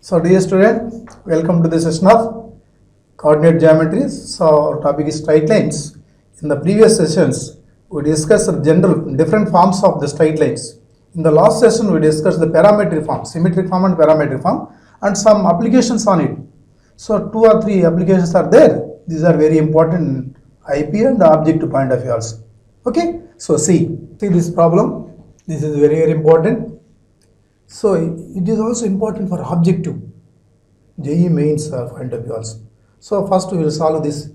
So dear student, welcome to the session of coordinate geometry. So our topic is straight lines. In the previous sessions, we discussed general different forms of the straight lines. In the last session, we discussed the parametric form, symmetric form and parametric form, and some applications on it. So 2 or 3 applications are there. These are very important IP and objective point of view also. Okay, so see this problem. This is very important. So it is also important for objective JEE mains point of view also. So first we will solve this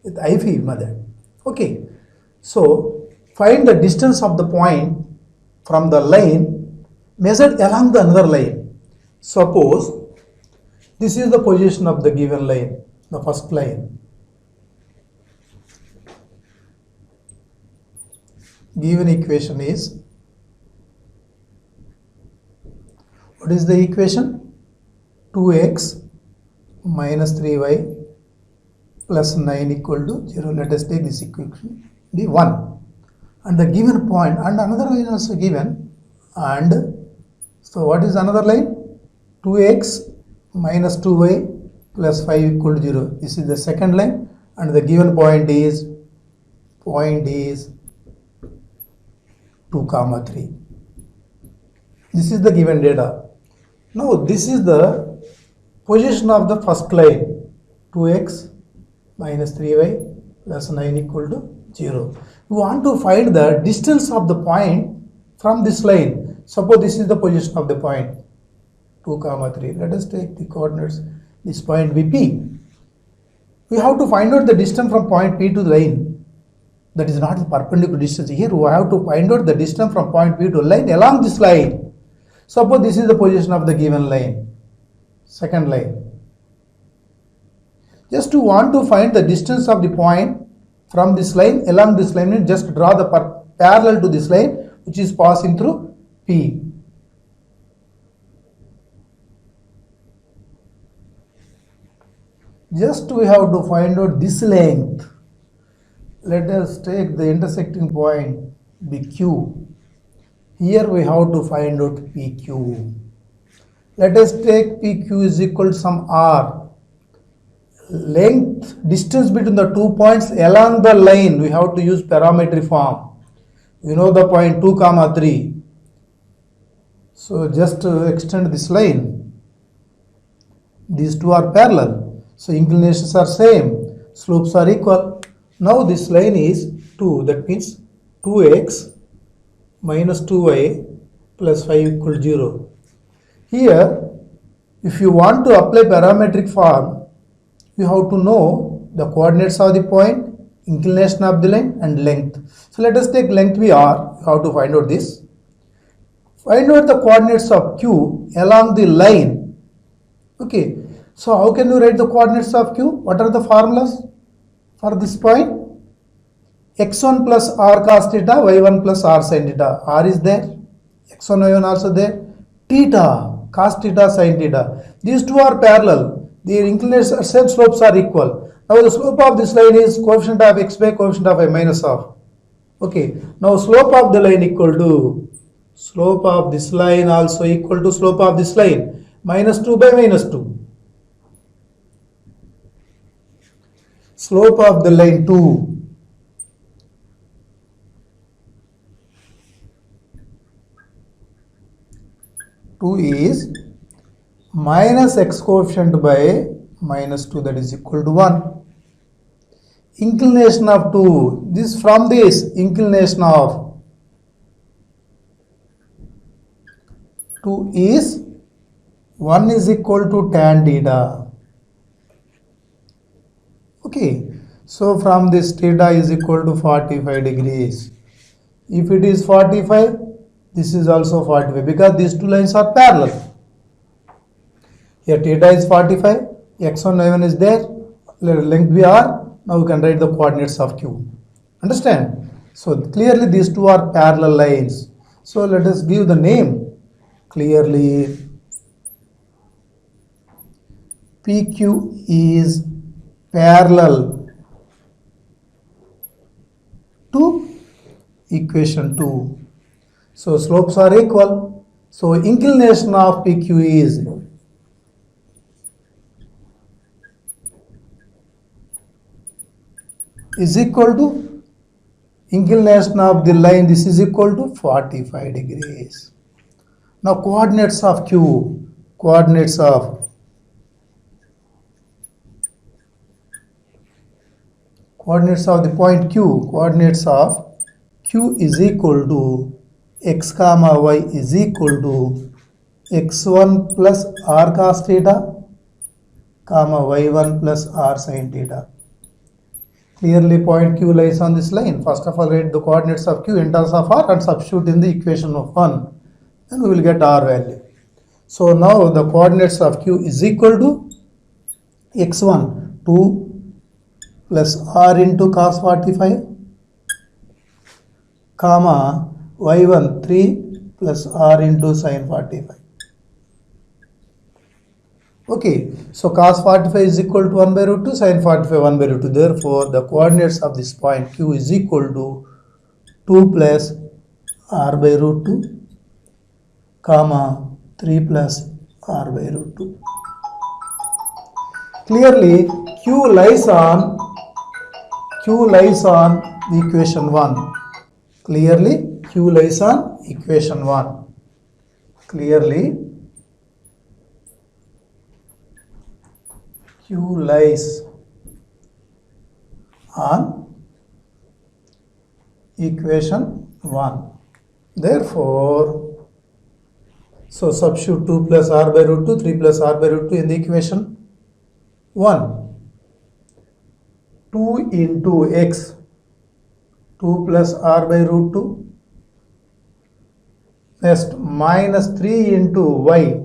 with IFE method. Okay. So find the distance of the point from the line measured along the another line. Suppose this is the position of the given line, the first line. Given equation is, what is the equation? 2x minus 3y plus 9 equal to 0. Let us take this equation be 1. And the given point and another line also given. And so what is another line? 2x minus 2y plus 5 equal to 0. This is the second line. And the given point is 2, 3. This is the given data. Now this is the position of the first line, 2x minus 3y plus 9 equal to 0. We want to find the distance of the point from this line. Suppose this is the position of the point, 2, 3. Let us take the coordinates. This point be P. We have to find out the distance from point P to the line. That is not the perpendicular distance. Here we have to find out the distance from point P to line along this line. Suppose this is the position of the given line, second line. Just to want to find the distance of the point from this line along this line, just draw the parallel to this line which is passing through P. Just we have to find out this length. Let us take the intersecting point BQ. Here we have to find out PQ. Let us take PQ is equal to some R. Length, distance between the 2 points along the line, we have to use parametric form. We know the point 2, 3. So just extend this line. These two are parallel. So inclinations are same. Slopes are equal. Now this line is 2. That means 2x minus 2y plus 5 equal to 0. Here, if you want to apply parametric form, you have to know the coordinates of the point, inclination of the line and length. So let us take length be R. How to find out this? Find out the coordinates of Q along the line. Okay. So how can you write the coordinates of Q? What are the formulas for this point? x1 plus r cos theta, y1 plus r sin theta. R is there, x1, y1 also there. Theta, cos theta, sin theta. These two are parallel. Their inclination same slopes are equal. Now the slope of this line is coefficient of x by coefficient of y minus of. Okay. Now slope of the line equal to slope of this line also equal to slope of this line minus 2 by minus 2. Slope of the line 2. Is minus x coefficient by minus 2, that is equal to 1. Inclination of 2, this from this inclination of 2 is 1 is equal to tan theta. Okay, so from this theta is equal to 45 degrees. If it is 45, this is also 45 because these two lines are parallel. Here theta is 45, x1, y1 is there, length be r. Now we can write the coordinates of Q. Understand? So clearly these two are parallel lines. So let us give the name clearly. PQ is parallel to equation 2. So slopes are equal. So inclination of PQ is is equal to inclination of the line, this is equal to 45 degrees. Now coordinates of Q, coordinates of the point Q, coordinates of Q is equal to x comma y is equal to x1 plus r cos theta comma y1 plus r sin theta. Clearly point Q lies on this line. First of all, write the coordinates of Q in terms of r and substitute in the equation of 1. Then we will get r value. So now the coordinates of Q is equal to x1 2 plus r into cos 45 comma y1 3 plus r into sin 45. Okay, so cos 45 is equal to 1 by root 2, sin 45 1 by root 2. Therefore, the coordinates of this point Q is equal to 2 plus r by root 2 comma 3 plus r by root 2. Clearly, Q lies on the equation 1. Clearly, Q lies on equation 1. Clearly, Q lies on equation 1. Therefore, so substitute 2 plus r by root 2, 3 plus r by root 2 in the equation 1. 2 into x, 2 plus r by root 2. Next, minus 3 into y,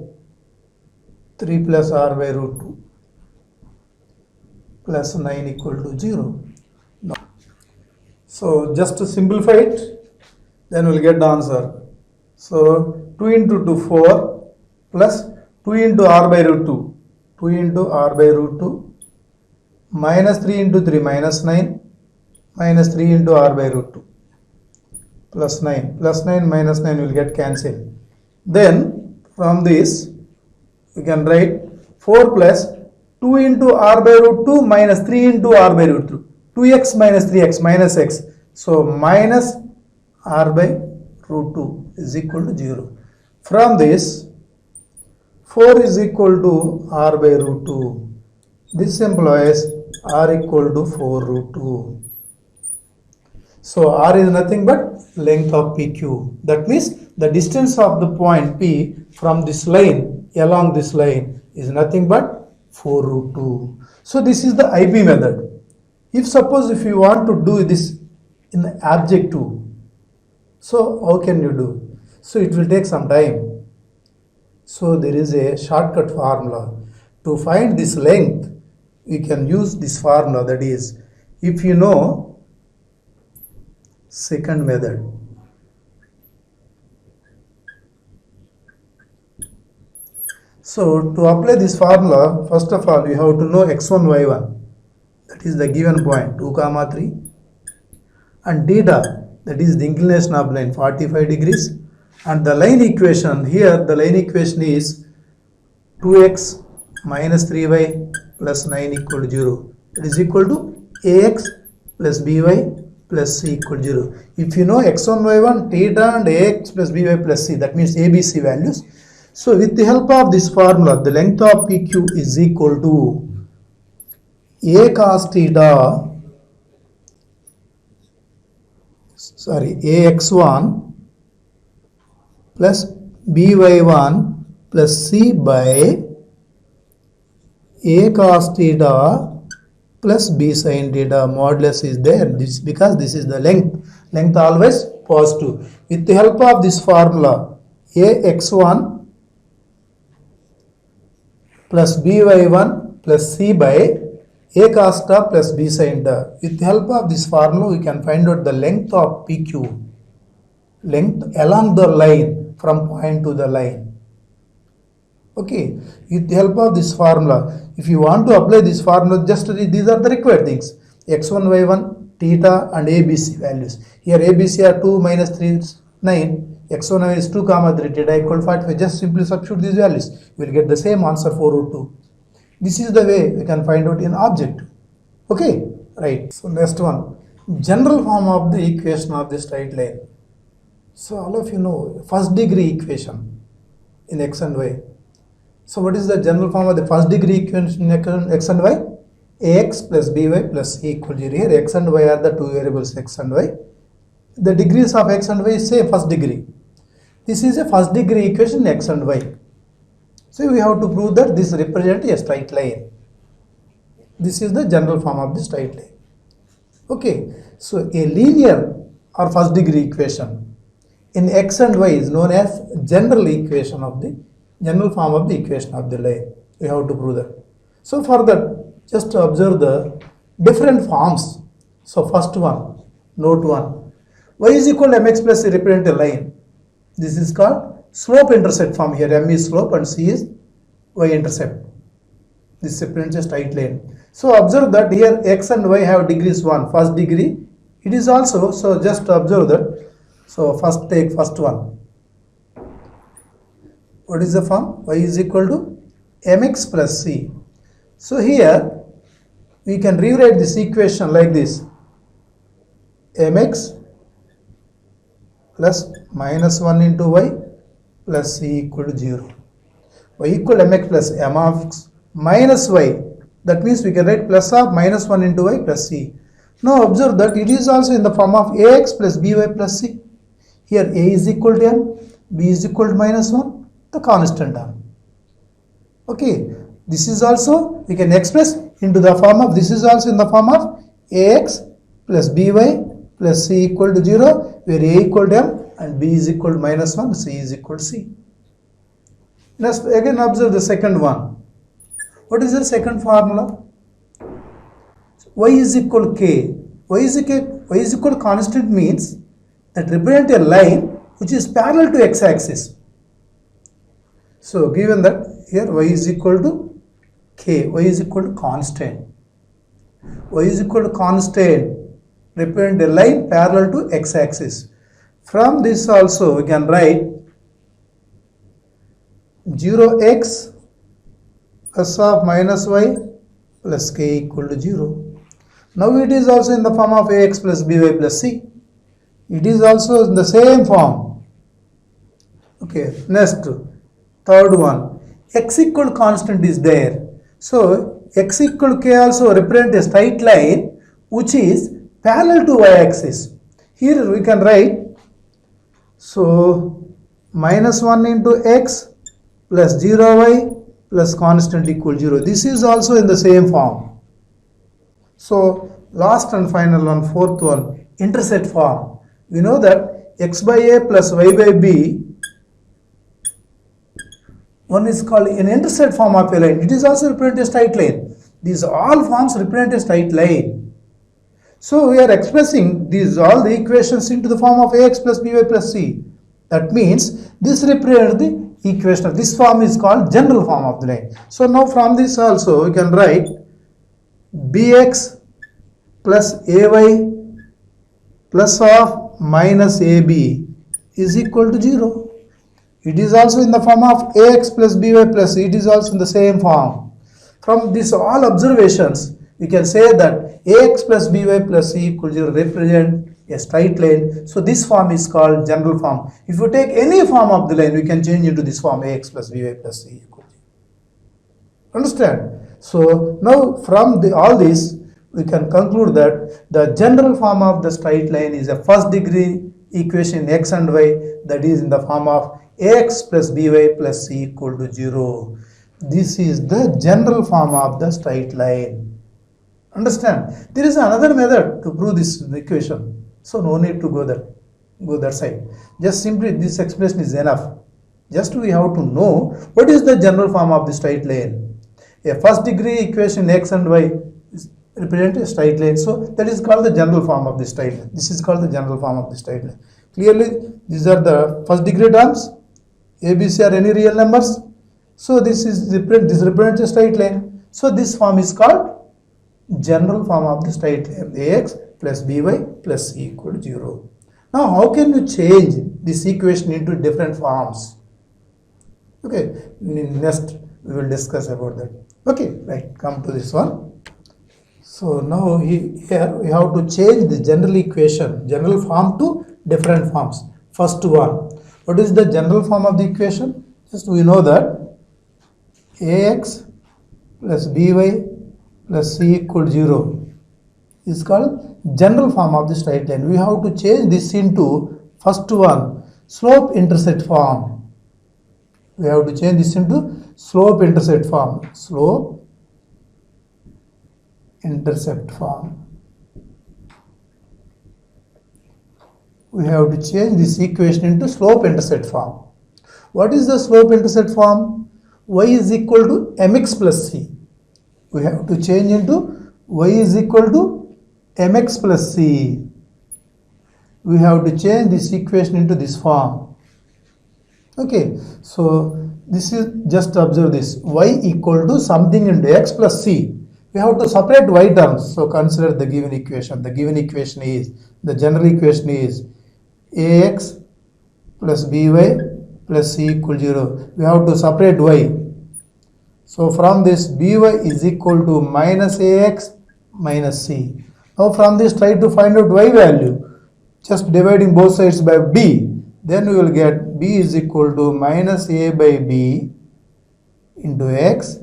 3 plus r by root 2. Plus 9 equal to 0. No. So just to simplify it, then we'll get the answer. So 2 into 2 4 plus 2 into r by root 2. 2 into r by root 2 minus 3 into 3 minus 9 minus 3 into r by root 2 plus 9 minus 9 will get cancelled. Then from this we can write 4 plus 2 into r by root 2 minus 3 into r by root 2. 2x minus 3x minus x. So minus r by root 2 is equal to 0. From this 4 is equal to r by root 2. This implies r equal to 4 root 2. So r is nothing but length of PQ. That means the distance of the point P from this line along this line is nothing but 4 root 2. So this is the IB method. If you want to do this in objective, so how can you do? So it will take some time. So there is a shortcut formula. To find this length, we can use this formula, that is, if you know second method. So to apply this formula, first of all, you have to know x1, y1, that is the given point 2, 3, and theta, that is the inclination of line 45 degrees, and the line equation, here the line equation is 2x minus 3y plus 9 equal to 0. It is equal to ax plus by plus c equal to 0. If you know x1, y1, theta and ax plus by plus c, that means ABC values. So with the help of this formula, the length of PQ is equal to a cos theta, ax1 plus by1 plus c by a cos theta plus b sin theta. Modulus is there, this because this is the length always positive. With the help of this formula, ax1 plus by1 plus c by a cos theta plus b sin theta. With the help of this formula, we can find out the length of PQ, length along the line from point to the line. Okay, with the help of this formula, if you want to apply this formula, just these are the required things: x1, y1, theta and ABC values. Here ABC are 2 minus 3 is 9, x1 is 2, 3, theta equal to 45. Just simply substitute these values, you will get the same answer 4 root 2. This is the way we can find out in object. Okay. Right. So next one, general form of the equation of the straight line. So all of you know first degree equation in x and y. So what is the general form of the first degree equation in x and y? Ax plus by plus c equal to 0. Here x and y are the two variables x and y. The degrees of x and y is say first degree. This is a first degree equation x and y. So we have to prove that this represents a straight line. This is the general form of the straight line. Okay, so a linear or first degree equation in x and y is known as general equation of the general form of the equation of the line. We have to prove that. So for that, just observe the different forms. So first one, note one, y is equal to mx plus c represent a line. This is called slope intercept form. Here m is slope and c is y intercept. This represents a straight line. So observe that here x and y have degrees 1, first degree. It is also, so just observe that. So first take first one. What is the form? Y is equal to mx plus c. So here we can rewrite this equation like this. Mx plus minus 1 into y plus c equal to 0. Y equal to mx plus m of x minus y. That means we can write plus of minus 1 into y plus c. Now observe that it is also in the form of ax plus by plus c. Here a is equal to m, b is equal to minus 1, the constant term. Okay, this is also we can express into the form of, this is also in the form of ax plus by plus c equal to 0, where a equal to m and b is equal to minus 1, c is equal to c. Next again observe the second one. What is the second formula? Y is equal to k. Y is equal to constant means that represent a line which is parallel to x-axis. So given that here y is equal to k, y is equal to constant. Y is equal to constant represent a line parallel to x-axis. From this also we can write 0x plus of minus y plus k equal to 0. Now it is also in the form of ax plus by plus c. It is also in the same form. Okay, next, third one, x equal to constant is there. So x equal to k also represent a straight line which is parallel to y-axis. Here we can write, so minus 1 into x plus 0y plus constant equal 0. This is also in the same form. So last and final one, fourth one, intercept form. We know that x by a plus y by b, one is called an intercept form of a line. It is also represent a straight line. These all forms represent a straight line. So we are expressing these all the equations into the form of ax plus by plus c. That means this represents the equation of this form is called general form of the line. So now from this also we can write bx plus ay plus of minus ab is equal to 0. It is also in the form of ax plus by plus c. It is also in the same form. From this all observations we can say that ax plus by plus c equal to 0 represent a straight line. So this form is called general form. If you take any form of the line, we can change into this form ax plus by plus c equal to 0. Understand? So now from all this we can conclude that the general form of the straight line is a first degree equation x and y, that is in the form of ax plus by plus c equal to 0. This is the general form of the straight line. Understand? There is another method to prove this equation. So no need to go that side. Just simply this expression is enough. Just we have to know what is the general form of the straight line. A first degree equation x and y represent a straight line. So that is called the general form of the straight line. This is called the general form of the straight line. Clearly these are the first degree terms. A, B, C are any real numbers. So this represents a straight line. So this form is called general form of the straight line. Ax plus by plus c equal to 0. Now how can you change this equation into different forms? Okay, next we will discuss about that. Okay, right, come to this one. So now here we have to change the general equation, general form to different forms. First one, what is the general form of the equation? Just we know that ax plus by plus c equal 0 is called general form of the straight line. We have to change this into first one, slope intercept form. We have to change this into slope intercept form. Slope intercept form. We have to change this equation into slope intercept form. What is the slope intercept form? Y is equal to mx plus c. We have to change into y is equal to mx plus c. We have to change this equation into this form. Okay, so this is, just observe this, y equal to something into x plus c. We have to separate y terms, so consider the given equation. The given equation is, the general equation is ax plus by plus c equal 0. We have to separate y. So from this by is equal to minus ax minus c. Now from this try to find out y value. Just dividing both sides by b. Then we will get b is equal to minus a by b into x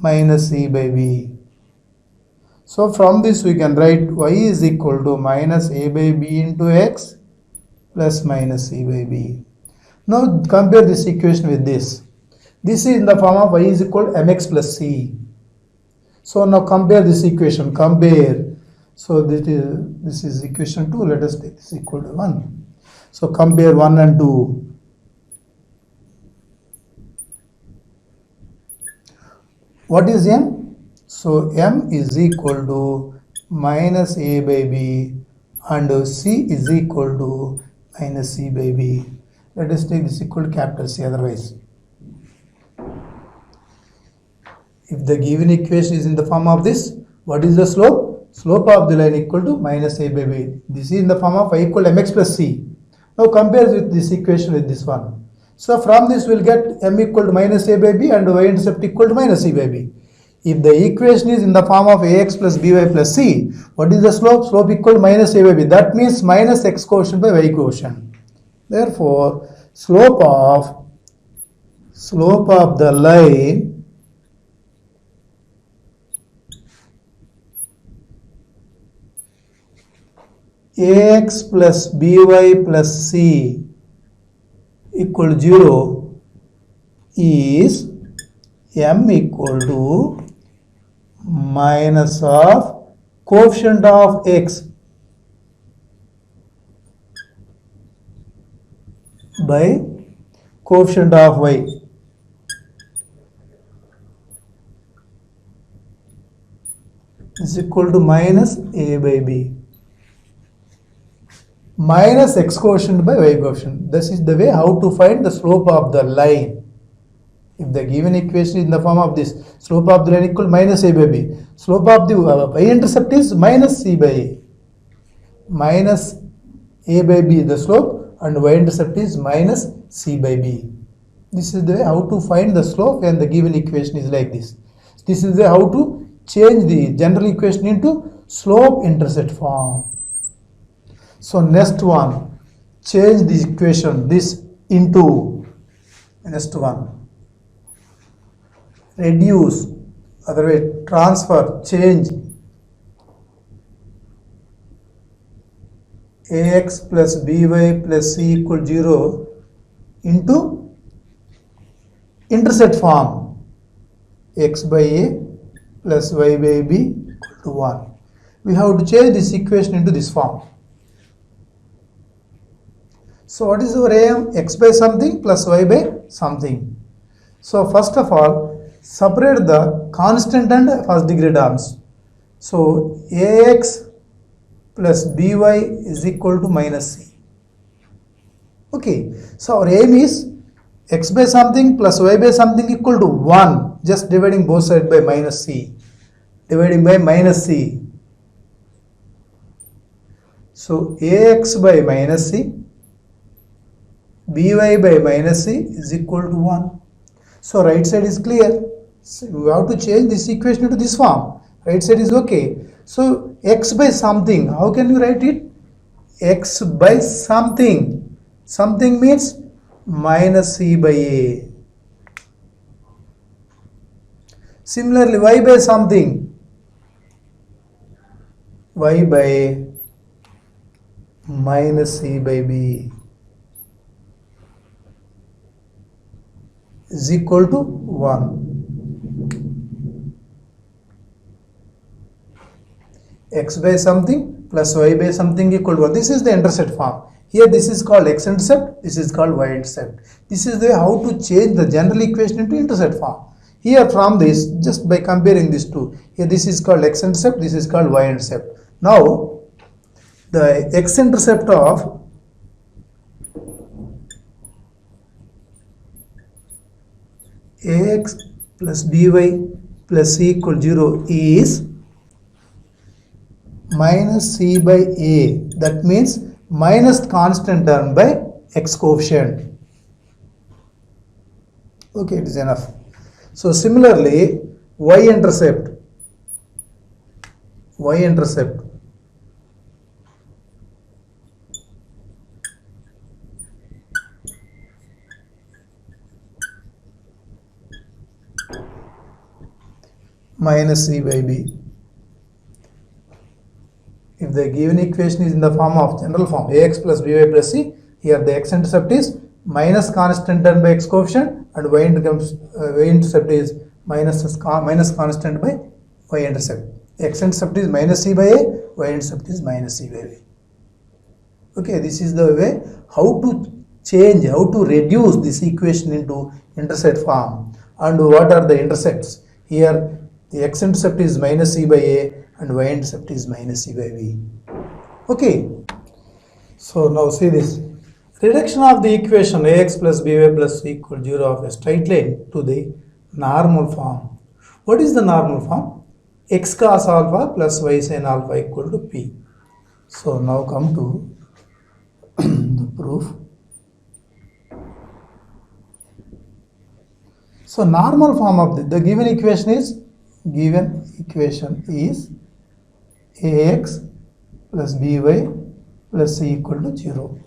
minus c by b. So from this we can write y is equal to minus a by b into x plus minus c by b. Now compare this equation with this. This is in the form of y is equal to mx plus c. So now compare this equation. Compare. So this is equation 2. Let us take this equal to 1. So compare 1 and 2. What is m? So m is equal to minus a by b and c is equal to minus c by b. Let us take this equal to capital C, otherwise. If the given equation is in the form of this, what is the slope? Slope of the line equal to minus a by b. This is in the form of y equal to mx plus c. Now compare with this equation with this one. So from this we will get m equal to minus a by b and y-intercept equal to minus c by b. If the equation is in the form of ax plus by plus c, what is the slope? Slope equal to minus a by b. That means minus x quotient by y quotient. Therefore, slope of the line ax plus by plus c equal to 0 is m equal to minus of coefficient of x by coefficient of y. Is equal to minus a by b. Minus x quotient by y quotient. This is the way how to find the slope of the line. If the given equation is in the form of this, slope of the line equal to minus a by b. Slope of the y-intercept is minus c by a. Minus a by b is the slope and y-intercept is minus c by b. This is the way how to find the slope, and the given equation is like this. This is the way how to change the general equation into slope intercept form. So next one, change the equation this into next one. Reduce, other way, transfer, change ax plus by plus c equal 0 into intercept form, x by a plus y by b equal to 1. We have to change this equation into this form. So what is our aim? X by something plus y by something. So first of all, separate the constant and first degree terms. So ax plus by is equal to minus c. Okay, so our aim is x by something plus y by something equal to 1. Just dividing both sides by minus c. Dividing by minus c. So ax by minus c, by by minus c is equal to 1. So right side is clear. So we have to change this equation to this form. Right side is okay. So x by something, how can you write it? X by something. Something means minus c by a. Similarly, y by something, y by minus c by b is equal to 1. X by something plus y by something equal to 1. This is the intercept form. Here this is called x-intercept, this is called y-intercept. This is the way how to change the general equation into intercept form. Here from this, just by comparing these two, here this is called x-intercept, this is called y-intercept. Now, the x-intercept of ax plus by plus c equal 0 is minus c by a. That means minus constant term by x coefficient. Okay, it is enough. So similarly, y-intercept minus c by b. If the given equation is in the form of general form ax plus by plus c, here the x-intercept is minus constant term by x coefficient and y-intercept is minus constant by y-intercept. X-intercept is minus c by a, y-intercept is minus c by b. Okay, this is the way how to change, how to reduce this equation into intercept form. And what are the intercepts? Here the x-intercept is minus c by a and y-intercept is minus c by b. Okay, so now see this. Reduction of the equation ax plus by plus c equal 0 of a straight line to the normal form. What is the normal form? X cos alpha plus y sin alpha equal to p. So now come to the proof. So normal form of the given equation is ax plus by plus c equal to 0.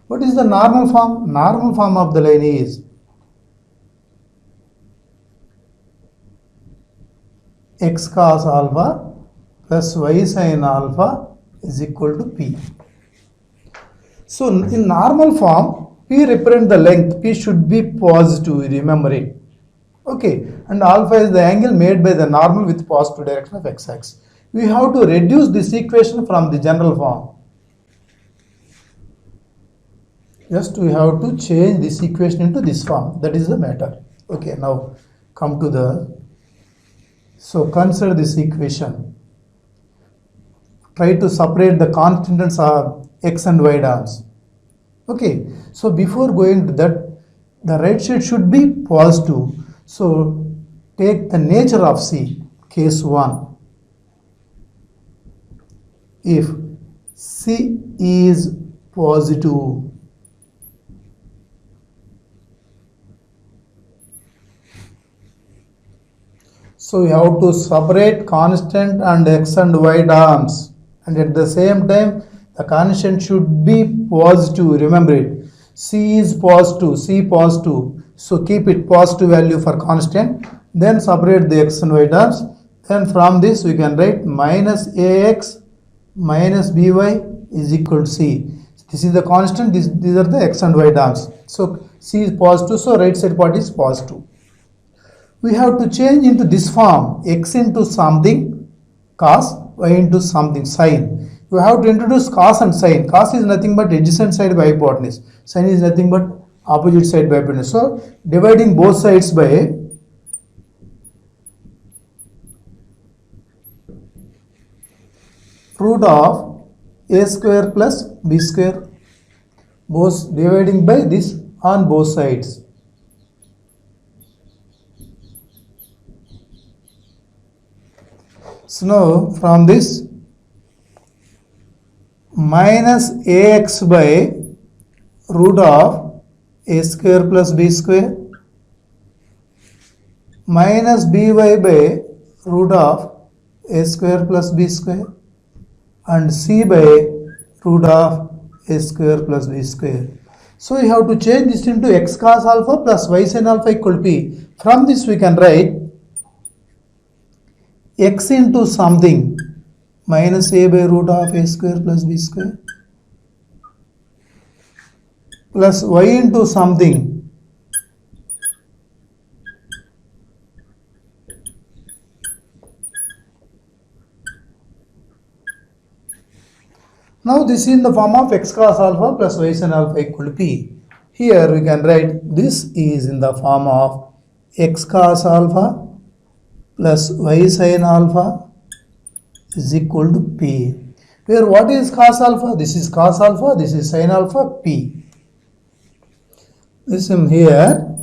What is the normal form? Normal form of the line is x cos alpha plus y sin alpha is equal to p. So in normal form, p represent the length, p should be positive, remember it. Okay, and alpha is the angle made by the normal with positive direction of x-axis. We have to reduce this equation from the general form. Just we have to change this equation into this form. That is the matter. Okay, now come to the, so consider this equation. Try to separate the constants of x and y terms. Okay, so before going to that, the right side should be positive. So take the nature of C, case 1. If C is positive, so we have to separate constant and x and y terms, and at the same time the constant should be positive, remember it. C is positive, C positive, so keep it positive value for constant, then separate the x and y terms. Then from this we can write minus ax minus by is equal to c. This is the constant, these are the x and y terms. So c is positive, so right side part is positive. We have to change into this form, x into something cos, y into something sin. You have to introduce cos and sin. Cos is nothing but adjacent side by hypotenuse. Sin is nothing but opposite side by hypotenuse. So dividing both sides by root of a square plus b square, both dividing by this on both sides. So now from this minus ax by root of a square plus b square minus by root of a square plus b square and c by root of a square plus b square. So you have to change this into x cos alpha plus y sin alpha equal to p. From this we can write x into something minus a by root of a square plus b square plus y into something now this is in the form of x cos alpha plus y sin alpha equal to p. Here we can write this is in the form of x cos alpha plus y sin alpha is equal to p. Where what is cos alpha? This is cos alpha, this is sin alpha, p. This is here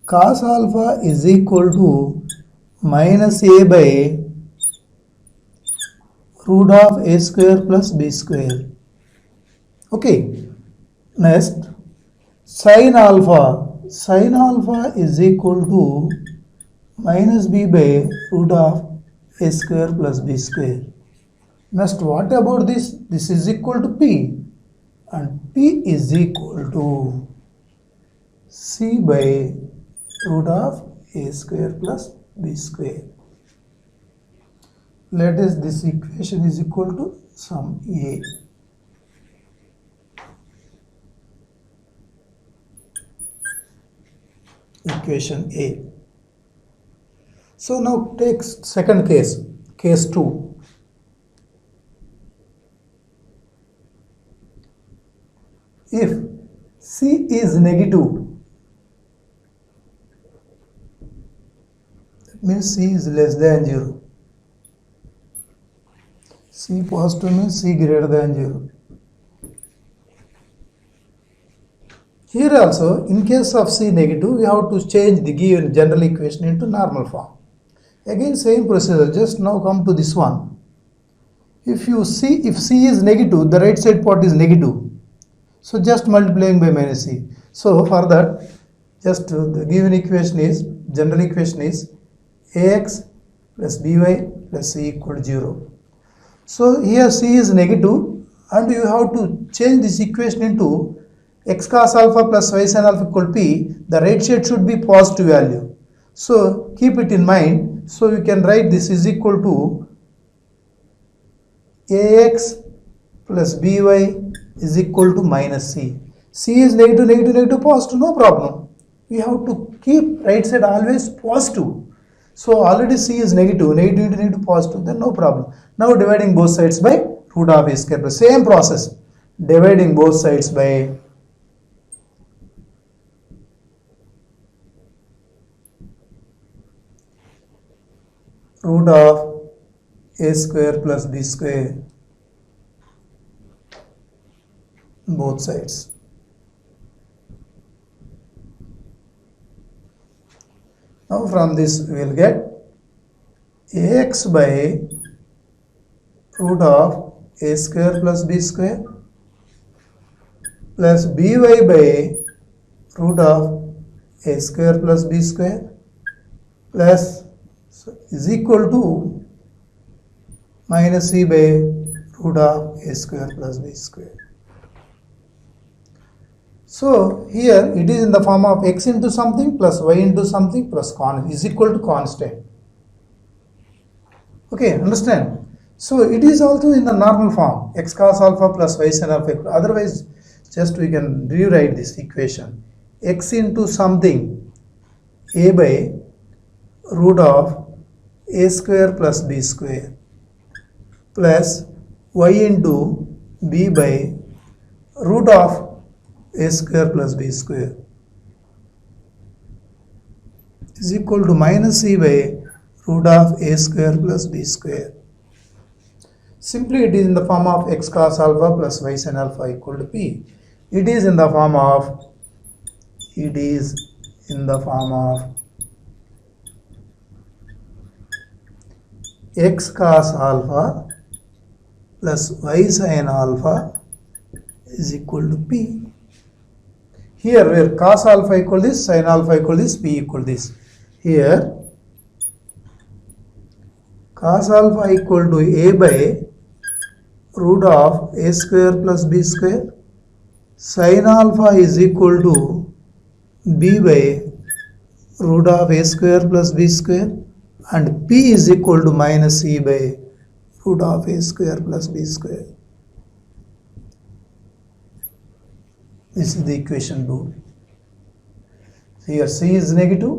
cos alpha is equal to minus a by root of a square plus b square. Okay. Next, sin alpha is equal to minus b by root of a square plus b square. Next, what about this? This is equal to p, and p is equal to c by root of a square plus b square. Let us this equation is equal to sum a. Equation a. So now take second case, case 2. If c is negative, that means c is less than 0. C positive means C greater than 0. Here also, in case of C negative, we have to change the given general equation into normal form. Again, same procedure, just now come to this one. If C is negative, the right side part is negative. So just multiplying by minus C. So for that, just the given equation is, general equation is ax plus by plus c equal to 0. So here c is negative and you have to change this equation into x cos alpha plus y sin alpha equal to p. The right side should be positive value. So keep it in mind. So you can write this is equal to ax plus by is equal to minus c. C is negative, negative, negative, positive, no problem. We have to keep right side always positive. So already c is negative, negative, negative, positive, then no problem. Now dividing both sides by root of a square plus. Same process. Dividing both sides by root of a square plus b square. Both sides. Now from this we will get ax by root of a square plus b square plus by by root of a square plus b square plus is equal to minus c by root of a square plus b square. So here it is in the form of x into something plus y into something plus is equal to constant. Okay, understand? So it is also in the normal form, x cos alpha plus y sin alpha. Otherwise, just we can rewrite this equation. X into something a by root of a square plus b square plus y into b by root of a square plus b square is equal to minus c by root of a square plus b square. Simply it is in the form of x cos alpha plus y sin alpha equal to p. It is in the form of x cos alpha plus y sin alpha is equal to p. Here where cos alpha equal this, sin alpha equal this, p equal this. Here cos alpha equal to a by root of a square plus b square. Sin alpha is equal to b by root of a square plus b square, and p is equal to minus c by root of a square plus b square. This is the equation 2. Here c is negative,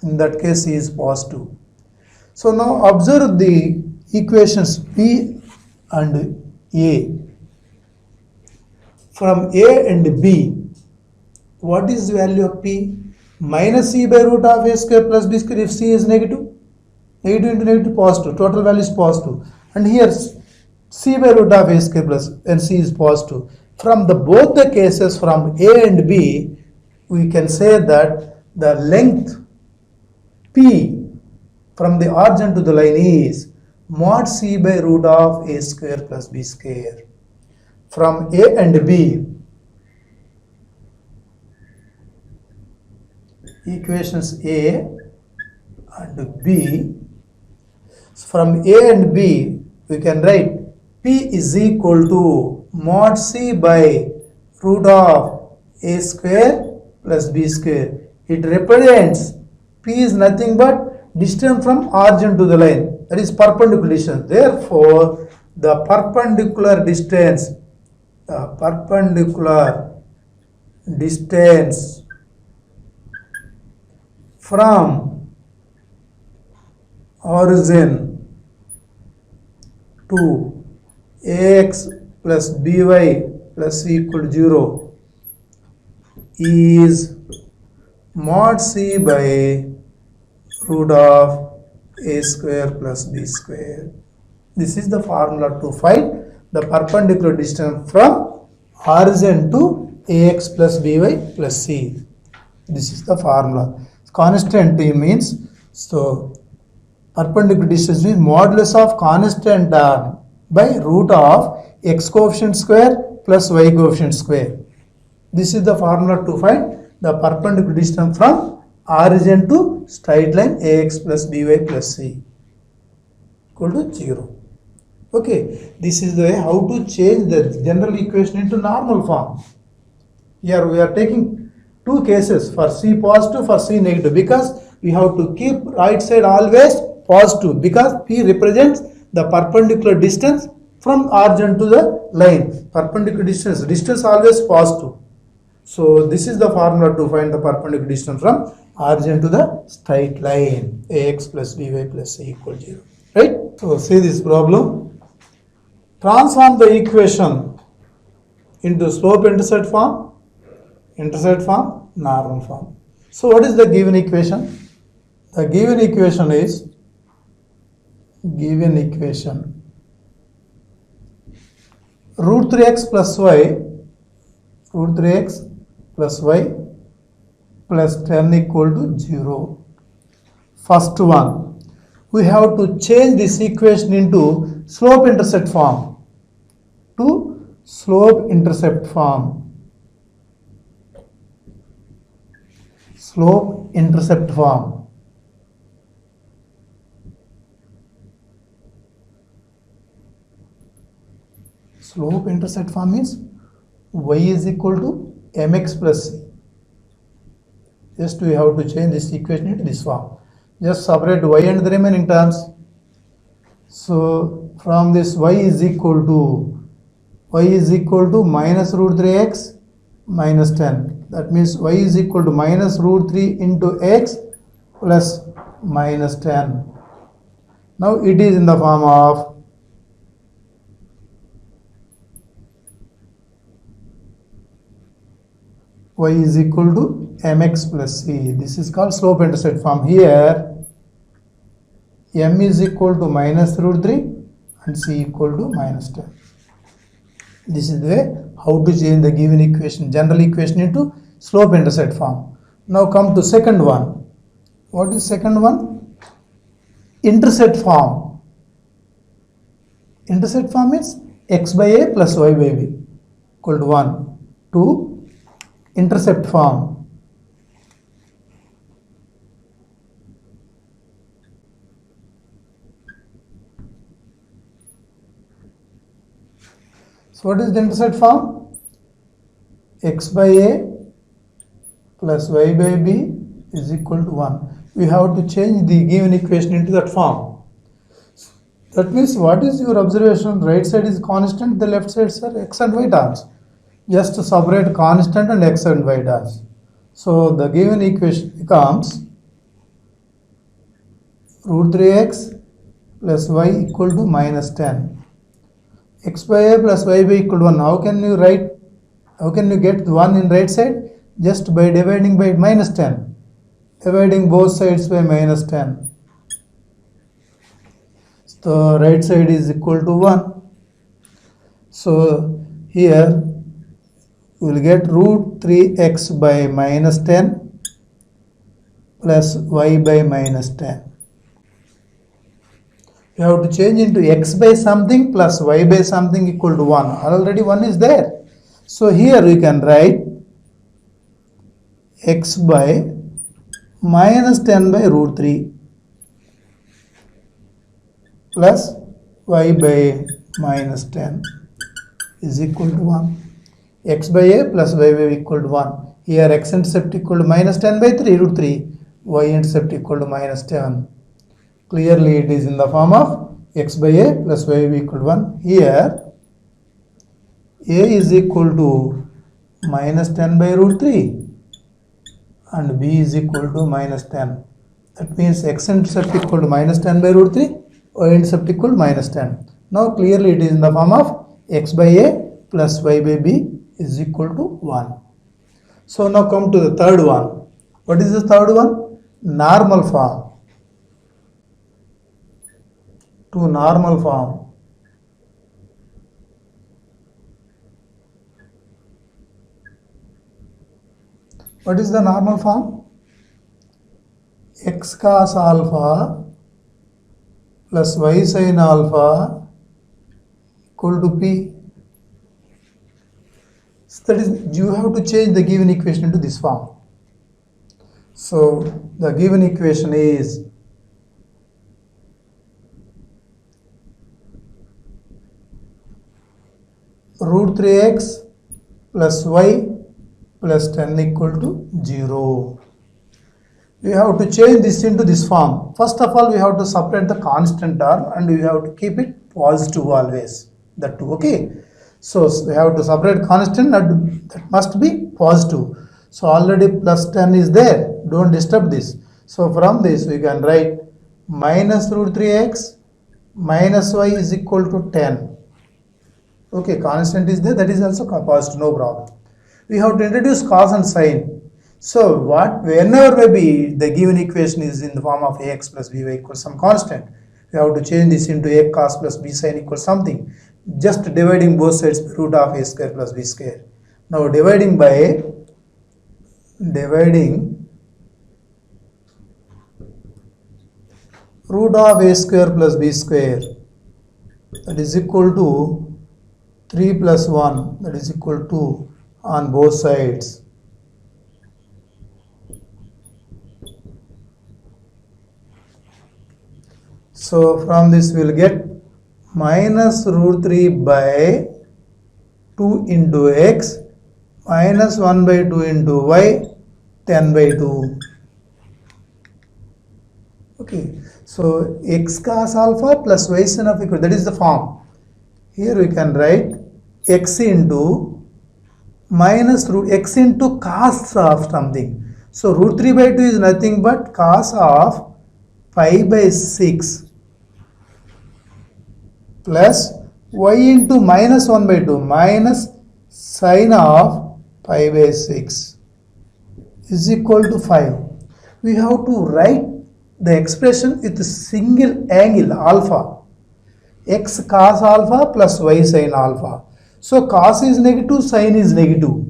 in that case c is positive. So now observe the equations p and a. From a and b, what is the value of p? Minus c by root of a square plus b square if c is negative. Negative into negative positive, total value is positive. And here c by root of a square plus and c is positive. From both the cases from a and b, we can say that the length p from the origin to the line is mod c by root of a square plus b square. From a and b, equations a and b, from a and b we can write p is equal to mod c by root of a square plus b square. It represents p is nothing but distance from origin to the line, that is perpendicular distance. Therefore, the perpendicular distance from origin to ax plus by plus c equal to 0 is mod c by root of a square plus b square. This is the formula to find the perpendicular distance from origin to ax plus by plus c. This is the formula. Constant means, so perpendicular distance means modulus of constant arm by root of x coefficient square plus y coefficient square. This is the formula to find the perpendicular distance from origin to straight line ax plus by plus c equal to 0. Okay, this is the way how to change the general equation into normal form. Here we are taking two cases, for c positive, for c negative, because we have to keep right side always positive, because p represents the perpendicular distance from origin to the line. Perpendicular distance always positive. So this is the formula to find the perpendicular distance from origin to the straight line ax plus by plus c equal to 0. Right? So see this problem. Transform the equation into slope-intercept form, normal form. So what is the given equation? The given equation is root 3x plus y plus 10 equal to 0. First one, we have to change this equation into slope-intercept form. Slope-intercept form. Slope-intercept form. Slope-intercept form is y is equal to mx plus c. Just we have to change this equation into this form. Just separate y and the remaining terms. So from this y is equal to minus root 3x minus 10. That means y is equal to minus root 3 into x plus minus 10. Now it is in the form of y is equal to mx plus c. This is called slope-intercept form. Here m is equal to minus root 3 and c equal to minus 10. This is the way how to change the given equation, general equation, into slope-intercept form. Now come to second one. What is second one? Intercept form. Intercept form is x by a plus y by b equal to 1. 2. Intercept form. So what is the intercept form? X by A plus y by b is equal to 1. We have to change the given equation into that form. That means what is your observation? Right side is constant, the left sides are x and y terms. Just to separate constant and x and y terms. So the given equation becomes root 3x plus y equal to minus 10. X by a plus y by equal to 1. How can you get 1 in right side? Just by dividing by minus 10. Dividing both sides by minus 10. So right side is equal to 1. So here we will get root 3x by minus 10 plus y by minus 10. You have to change into x by something plus y by something equal to 1. Already 1 is there. So here we can write x by minus 10 by root 3 plus y by minus 10 is equal to 1. X by a plus y by equal to 1. Here x intercept equal to minus 10 by 3 root 3. Y intercept equal to minus 10. Clearly it is in the form of x by a plus y by equal to 1. Here a is equal to minus 10 by root 3 and b is equal to minus 10. That means x intercept equal to minus 10 by root 3, y intercept equal to minus 10. Now clearly it is in the form of x by a plus y by b is equal to 1. So now come to the third one. What is the third one? Normal form. To normal form. What is the normal form? X cos alpha plus y sin alpha equal to p. So that is, you have to change the given equation into this form. So the given equation is root 3x plus y plus 10 equal to 0. We have to change this into this form. First of all, we have to separate the constant term and we have to keep it positive always. That too, okay. So we have to separate constant and that must be positive. So already plus 10 is there. Don't disturb this. So from this we can write minus root 3x minus y is equal to 10. Okay, constant is there. That is also positive, no problem. We have to introduce cos and sin. So whenever maybe the given equation is in the form of ax plus by equals some constant, we have to change this into a cos plus b sin equals something. Just dividing both sides by root of a square plus b square. Now dividing root of a square plus b square, that is equal to 3 plus 1, that is equal to on both sides. So from this we will get minus root 3 by 2 into x minus 1 by 2 into y 10 by 2. Okay, so x cos alpha plus y sin of equal, that is the form. Here we can write x into minus root x into cos of something. So root 3 by 2 is nothing but cos of pi by 6 plus y into minus 1 by 2 minus sin of pi by 6 is equal to 5. We have to write the expression with a single angle alpha. X cos alpha plus y sin alpha. So cos is negative, sin is negative.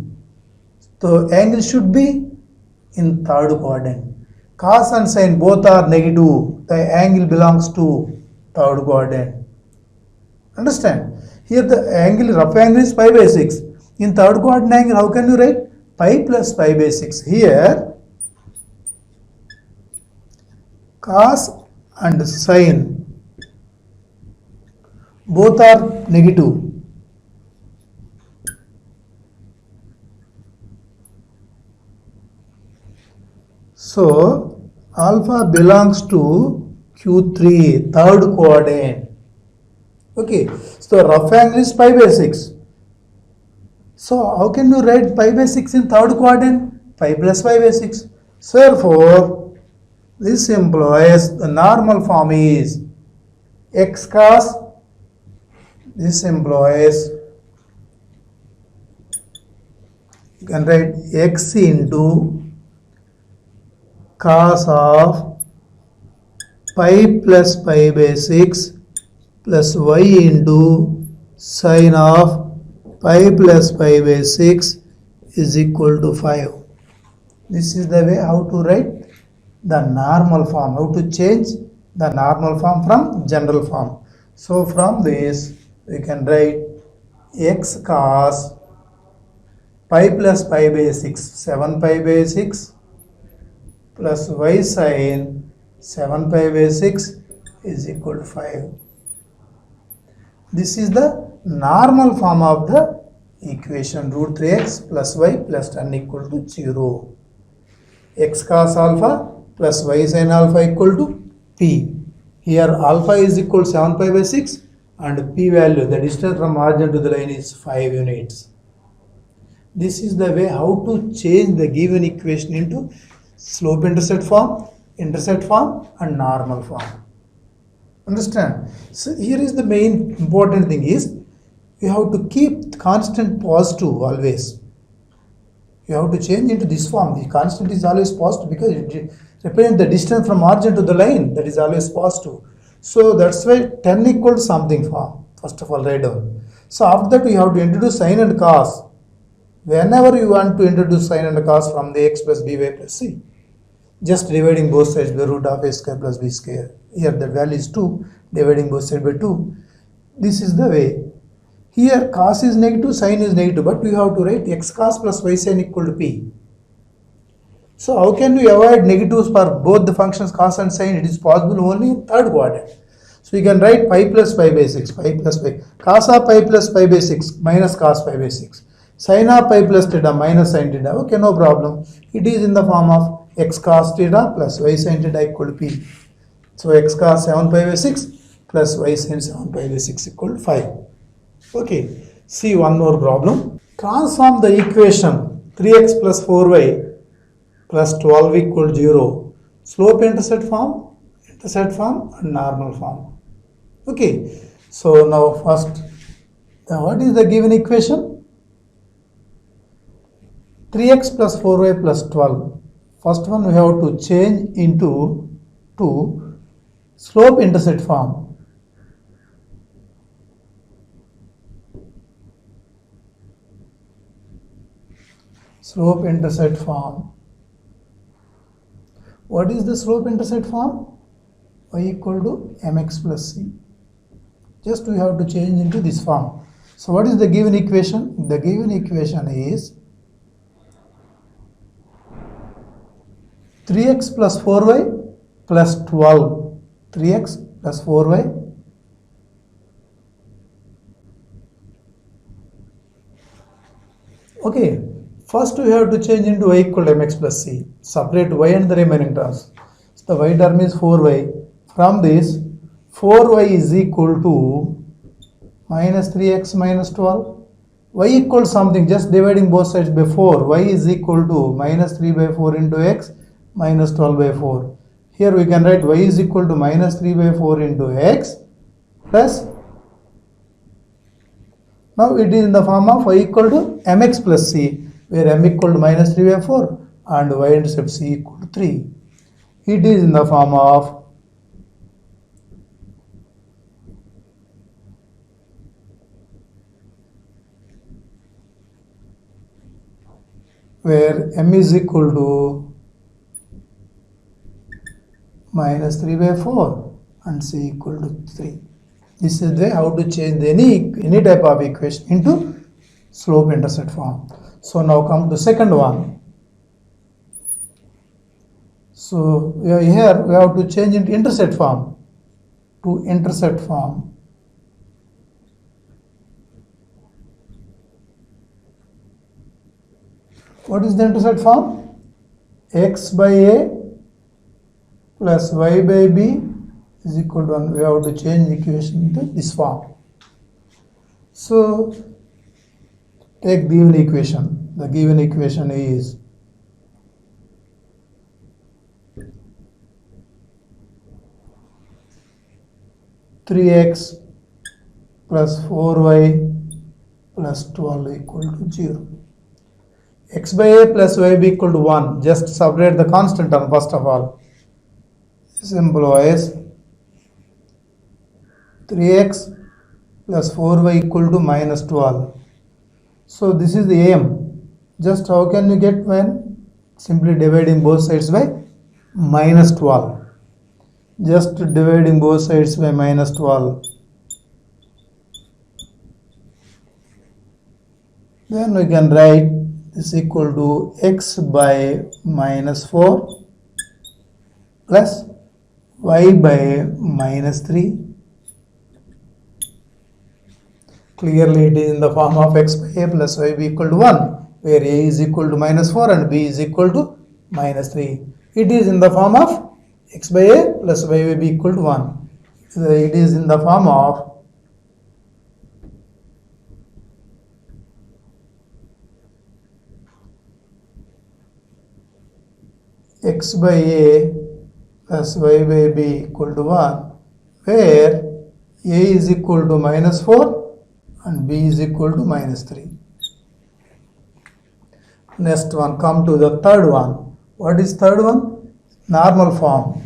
So angle should be in third quadrant. Cos and sin both are negative. The angle belongs to third quadrant. Understand? Here the angle, rough angle is pi by 6. In third quadrant angle, how can you write? Pi plus pi by 6. Here cos and sin both are negative. So alpha belongs to Q3, third quadrant. Okay, so rough angle is pi by 6. So how can you write pi by 6 in third quadrant? Pi plus pi by 6. So therefore, this implies the normal form is x cos. This implies you can write x into cos of pi plus pi by 6 plus y into sine of pi plus pi by 6 is equal to 5. This is the way how to write the normal form, how to change the normal form from general form. So from this we can write x cos pi plus pi by 6, 7 pi by 6 plus y sin 7 pi by 6 is equal to 5. This is the normal form of the equation root 3x plus y plus 10 equal to 0. X cos alpha plus y sin alpha equal to p. Here alpha is equal to 7 pi by 6 and p value, the distance from origin to the line is 5 units. This is the way how to change the given equation into slope intercept form and normal form. Understand? So here is the main important thing is you have to keep constant positive always. You have to change into this form. The constant is always positive because it represents the distance from origin to the line, that is always positive. So that's why 10 equals something form. First of all, write down. So after that you have to introduce sine and cos. Whenever you want to introduce sine and cos from the x plus by plus c, just dividing both sides by root of a square plus b square. Here the value is 2, dividing both sides by 2. This is the way. Here cos is negative, sine is negative, but we have to write x cos plus y sin equal to p. So how can we avoid negatives for both the functions cos and sine? It is possible only in third quadrant. So we can write pi plus pi by 6, pi plus pi, cos of pi plus pi by 6 minus cos pi by 6, sin of pi plus theta minus sin theta. Okay, no problem. It is in the form of x cos theta plus y sin theta equal to p. So x cos 7 pi by 6 plus y sin 7 pi by 6 equal to 5. Okay, see one more problem. Transform the equation 3x plus 4y plus 12 equal to 0. Slope intercept form and normal form. Okay, so now first, what is the given equation? 3x plus 4y plus 12. First one we have to change into slope intercept form. Slope intercept form. What is the slope intercept form? Y equal to mx plus c. Just we have to change into this form. So what is the given equation? The given equation is 3x plus 4y plus 12. 3x plus 4y okay. First we have to change into y equal to mx plus c. Separate y and the remaining terms. So the y term is 4y. From this 4y is equal to minus 3x minus 12. Y equals something, just dividing both sides by 4. Y is equal to minus 3 by 4 into x minus 12 by 4. Here we can write y is equal to minus 3 by 4 into x plus, now it is in the form of y equal to mx plus c, where m equal to minus 3 by 4 and y intercept c equal to 3. It is in the form of where m is equal to minus 3 by 4 and c equal to 3. This is the way how to change any type of equation into slope intercept form. So now come to second one. So here we have to change into intercept form to intercept form. What is the intercept form? X by a plus y by b is equal to 1. We have to change the equation into this form. So take given equation. The given equation is three x plus 4y plus 12 equal to 0. X by a plus y b equal to 1. Just separate the constant term first of all. This implies 3x plus 4y equal to minus 12. So this is the aim. Just how can you get when? Simply dividing both sides by minus 12. Just dividing both sides by minus 12. Then we can write this equal to x by minus 4 plus y by minus 3. Clearly it is in the form of x by a plus y b equal to 1, where a is equal to minus 4 and b is equal to minus 3. It is in the form of x by a plus y by b equal to 1. So it is in the form of x by a plus y by b equal to 1, where a is equal to minus 4 and b is equal to minus 3. Next one, come to the third one. What is third one? Normal form.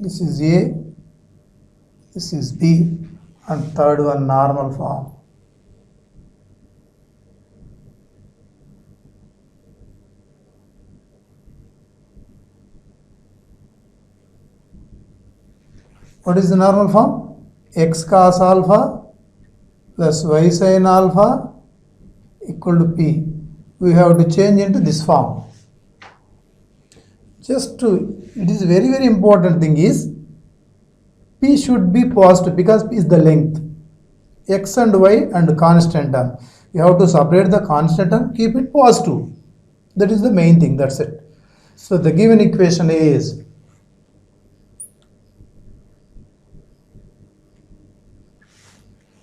This is a, this is b, and third one normal form. What is the normal form? X cos alpha plus y sin alpha equal to p. We have to change into this form. Just to, it is very important thing is p should be positive because p is the length. X and y and constant term. You have to separate the constant term, keep it positive. That is the main thing, that's it. So the given equation is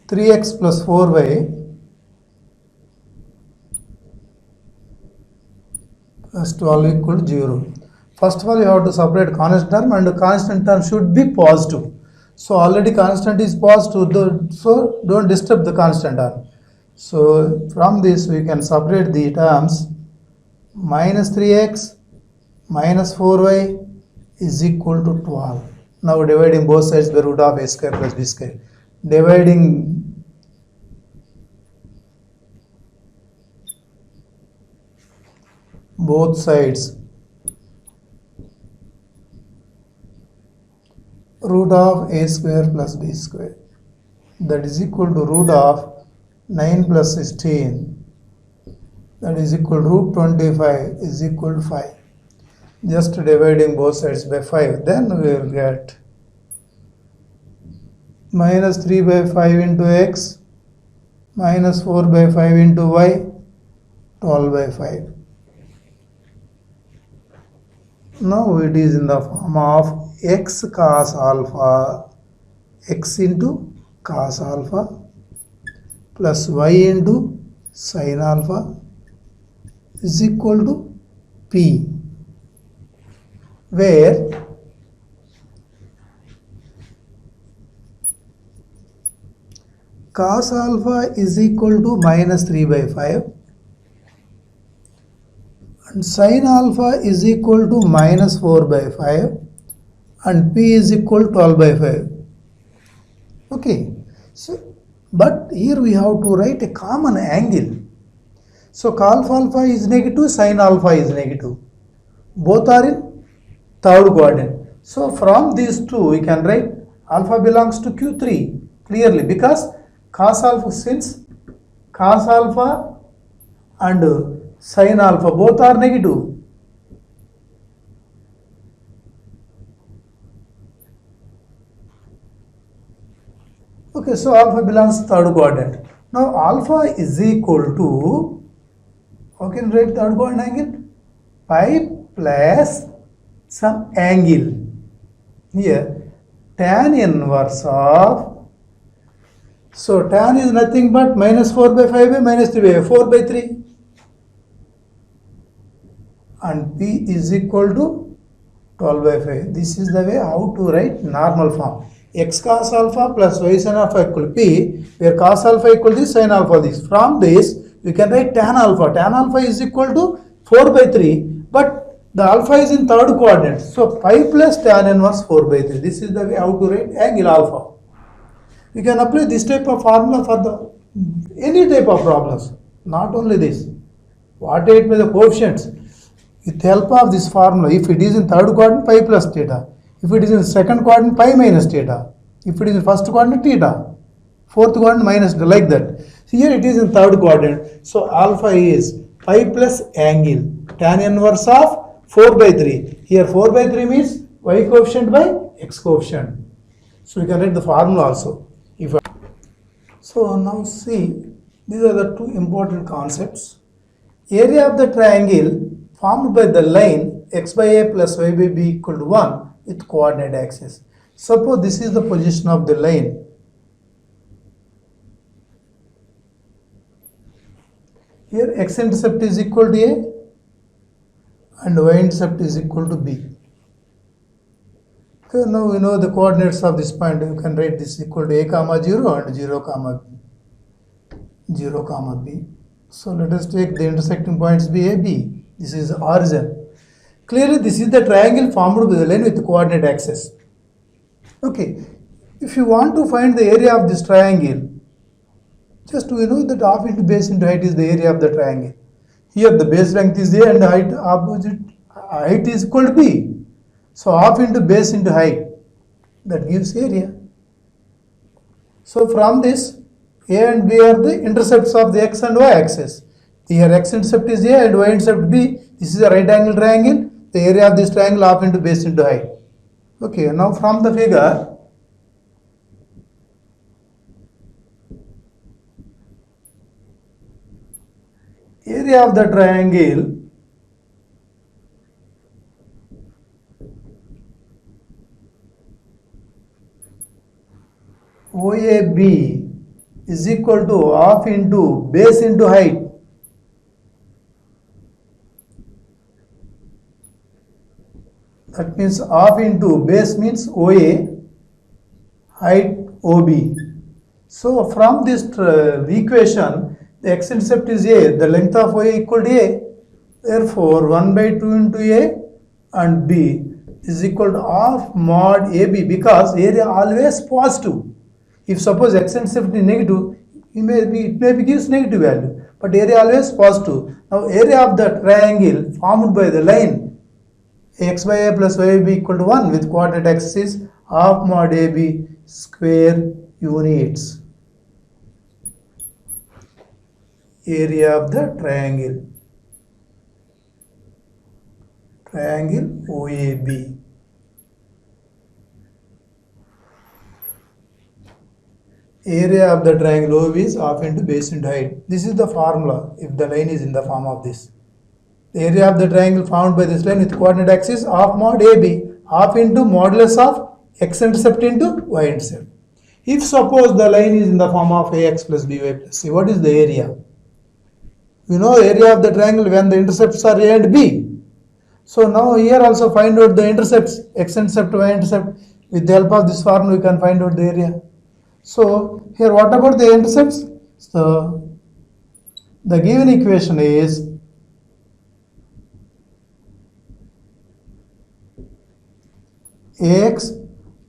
three x plus 4y plus 12 equal to 0. First of all, you have to separate constant term, and constant term should be positive. So already constant is positive, so don't disturb the constant term. So from this we can separate the terms. Minus 3x minus 4y is equal to 12. Now dividing both sides by root of a square plus b square. Dividing both sides root of a square plus b square, that is equal to root of 9 plus 16, that is equal to root 25 is equal to 5. Just dividing both sides by 5, then we will get minus 3 by 5 into x minus 4 by 5 into y, 12 by 5. Now it is in the form of x cos alpha, x into cos alpha plus y into sin alpha is equal to p, where cos alpha is equal to minus 3 by 5 and sin alpha is equal to minus 4 by 5 and p is equal to 12 by 5. Okay, so but here we have to write a common angle. So cos alpha is negative, sin alpha is negative. Both are in third quadrant. So from these two we can write alpha belongs to Q3 clearly, because cos alpha, since cos alpha and sin alpha both are negative. Okay, so alpha belongs to third quadrant. Now alpha is equal to, how can we write third quadrant angle? Pi plus some angle. here tan inverse of, so tan is nothing but minus 4 by 5 by minus 3 by 4 by 3, and P is equal to 12 by 5. This is the way how to write normal form. X cos alpha plus y sin alpha equal to P, where cos alpha equal to sin alpha this. From this, you can write tan alpha. Tan alpha is equal to 4 by 3, but the alpha is in third quadrant. So pi plus tan inverse 4 by 3. This is the way how to write angle alpha. You can apply this type of formula for the any type of problems, not only this. Whatever it may be the coefficients. With the help of this formula, if it is in third quadrant, pi plus theta. If it is in second quadrant, pi minus theta. If it is in first quadrant, theta. Fourth quadrant, minus theta, like that. Here it is in third quadrant. So alpha is pi plus angle. Tan inverse of 4 by 3. Here 4 by 3 means y coefficient by x coefficient. So you can write the formula also. So now see, these are the two important concepts. Area of the triangle formed by the line x by a plus y by b equal to 1 with coordinate axis. Suppose this is the position of the line. Here x-intercept is equal to a and y-intercept is equal to b. Okay, now we know the coordinates of this point. You can write this equal to a comma 0 and 0 comma b. 0 comma b. So let us take the intersecting points b, a, b. This is origin. Clearly, this is the triangle formed by the line with the coordinate axis. Okay, if you want to find the area of this triangle, just we know that half into base into height is the area of the triangle. Here the base length is a and height is equal to b. So half into base into height, that gives area. So from this, a and b are the intercepts of the x and y axis. Here x-intercept is a and y-intercept b. This is a right angle triangle. The area of this triangle half into base into height. Okay, now from the figure, area of the triangle OAB is equal to half into base into height. That means half into base means OA, height OB. So from this equation, the x-intercept is A, the length of OA equal to A. Therefore, 1 by 2 into A and B is equal to half mod AB, because area always positive. If suppose x-intercept is negative, it may gives negative value, but area always positive. Now area of the triangle formed by the line x by a plus y by b equal to 1 with coordinate axis is half mod AB square units. Area of the triangle OAB. Area of the triangle OAB is half into base into height. This is the formula if the line is in the form of this. The area of the triangle formed by this line with coordinate axis half mod AB, half into modulus of x-intercept into y-intercept. If suppose the line is in the form of ax plus by plus c, what is the area? You know area of the triangle when the intercepts are a and b. So now here also find out the intercepts, x-intercept, y-intercept. With the help of this formula we can find out the area. So here what about the intercepts? So the given equation is ax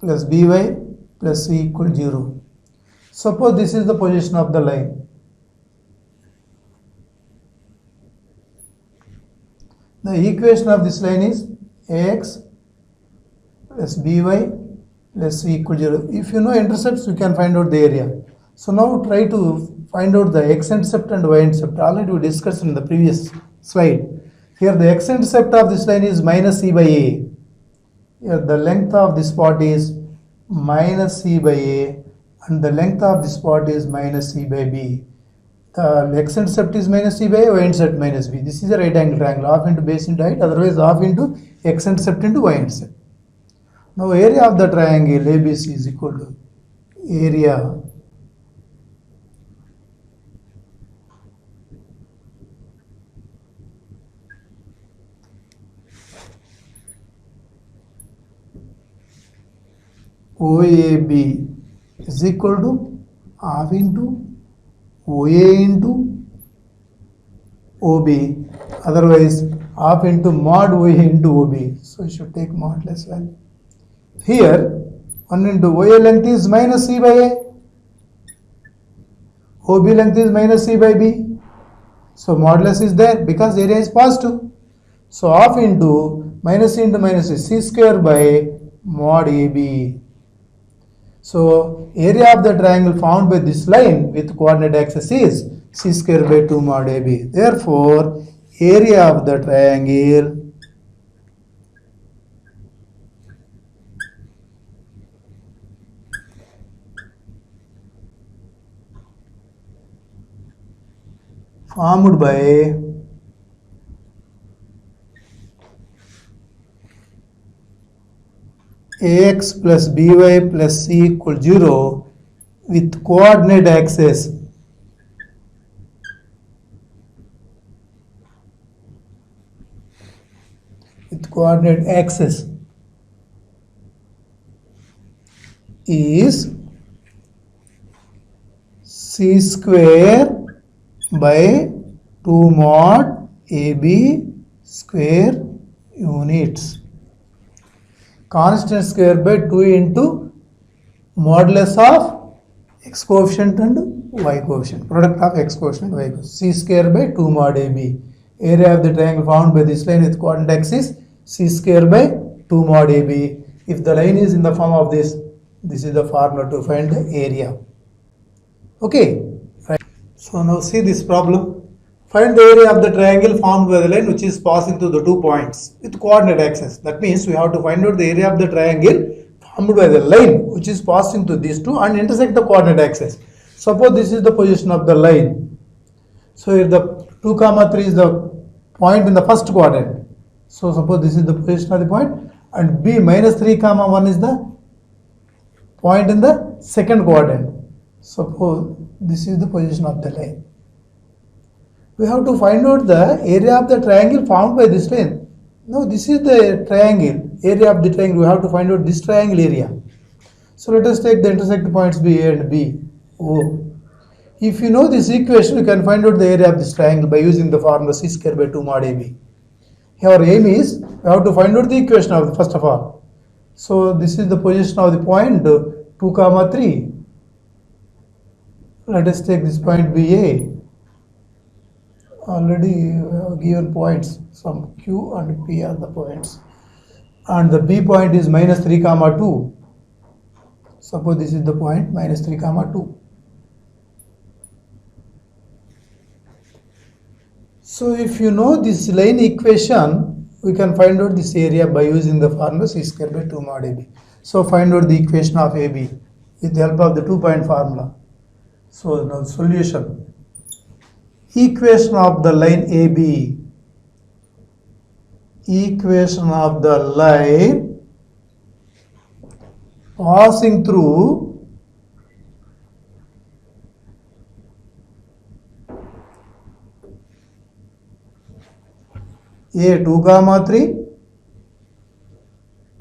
plus by plus c equal to 0. Suppose this is the position of the line. The equation of this line is ax plus by plus c equal to 0. If you know intercepts, you can find out the area. So now try to find out the x-intercept and y-intercept. Already we discussed in the previous slide. Here the x-intercept of this line is minus c by a. Here the length of this part is minus c by a and the length of this part is minus c by b. The x-intercept is minus c by a, y-intercept minus b. This is a right angle triangle, half into base into height, otherwise half into x-intercept into y-intercept. Now area of the triangle ABC is equal to area OAB is equal to half into OA into OB, otherwise half into mod OA into OB. So you should take mod less value. Here 1 into OA length is minus C by A, OB length is minus C by B. So modulus is there because area is positive. So half into minus C into minus C square by mod AB. So area of the triangle formed by this line with coordinate axis is C square by 2 mod AB. Therefore, area of the triangle formed by AX plus BY plus C equal 0 with coordinate axis is C square by 2 mod AB square units. Constant square by 2 into modulus of x coefficient and y coefficient, product of x coefficient and y coefficient. C square by 2 mod AB. Area of the triangle formed by this line with coordinate axis C square by 2 mod AB. If the line is in the form of this is the formula to find the area. Okay, right. So now see this problem. Find the area of the triangle formed by the line which is passing through the 2 points with coordinate axis. That means we have to find out the area of the triangle formed by the line which is passing through these two and intersect the coordinate axis. Suppose this is the position of the line. So if the 2, 3 is the point in the first quadrant. So suppose this is the position of the point and B minus 3, 1 is the point in the second quadrant. Suppose this is the position of the line. We have to find out the area of the triangle formed by this line. Now this is the triangle, area of the triangle. We have to find out this triangle area. So let us take the intersect points B A and B O. If you know this equation, you can find out the area of this triangle by using the formula C square by 2 mod AB. Our aim is we have to find out the equation of the first of all. So this is the position of the point 2, 3. Let us take this point BA. Already given points, some Q and P are the points, and the B point is minus 3, 2. Suppose this is the point minus 3, 2. So if you know this line equation, we can find out this area by using the formula C square by 2 mod AB. So find out the equation of AB with the help of the 2-point formula. So now solution. Equation of the line AB. Equation of the line passing through A 2, 3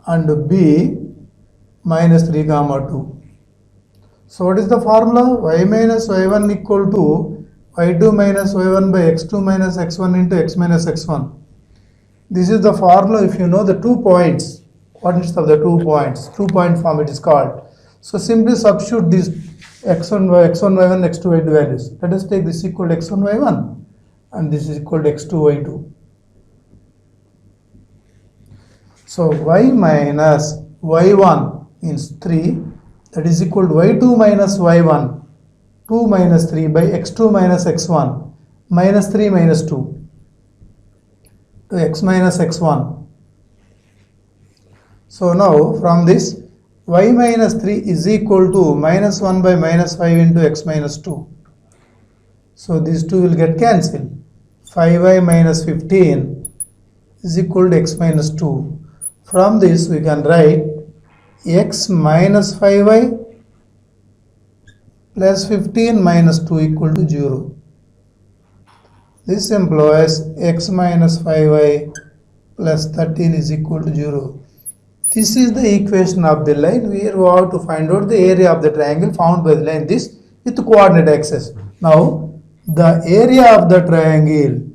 and B minus 3, 2. So what is the formula? Y minus y1 equal to y2 minus y1 by x2 minus x1 into x minus x1. This is the formula if you know the 2 points, coordinates of the 2 points, 2-point form it is called. So simply substitute these x1, y1, x2, y2 values. Let us take this equal to x1, y1 and this is equal to x2, y2. So y minus y1 means 3, that is equal to y2 minus y1, 2 minus 3 by x2 minus x1, minus 3 minus 2 to x minus x1. So now from this y minus 3 is equal to minus 1 by minus 5 into x minus 2. So these two will get cancelled. 5y minus 15 is equal to x minus 2. From this we can write x minus 5y plus 15 minus 2 equal to 0. This implies x minus 5y plus 13 is equal to 0. This is the equation of the line. We have to find out the area of the triangle found by the line this with coordinate axis. Now, the area of the triangle,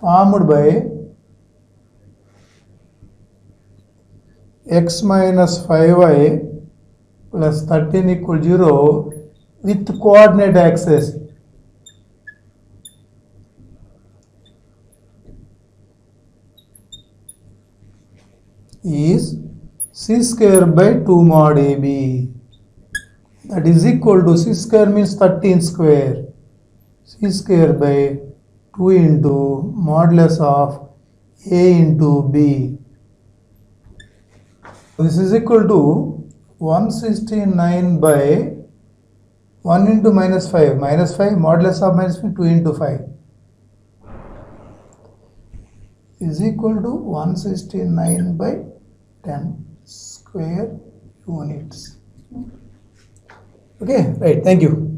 formed by x minus 5y plus 13 equal 0 with coordinate axis is c square by 2 mod AB. That is equal to c square means 13 square. C square by 2 into modulus of A into B. This is equal to 169 by 1 into minus 5. Minus 5 modulus of minus 5 2 into 5 is equal to 169 by 10 square units. Okay, right. Thank you.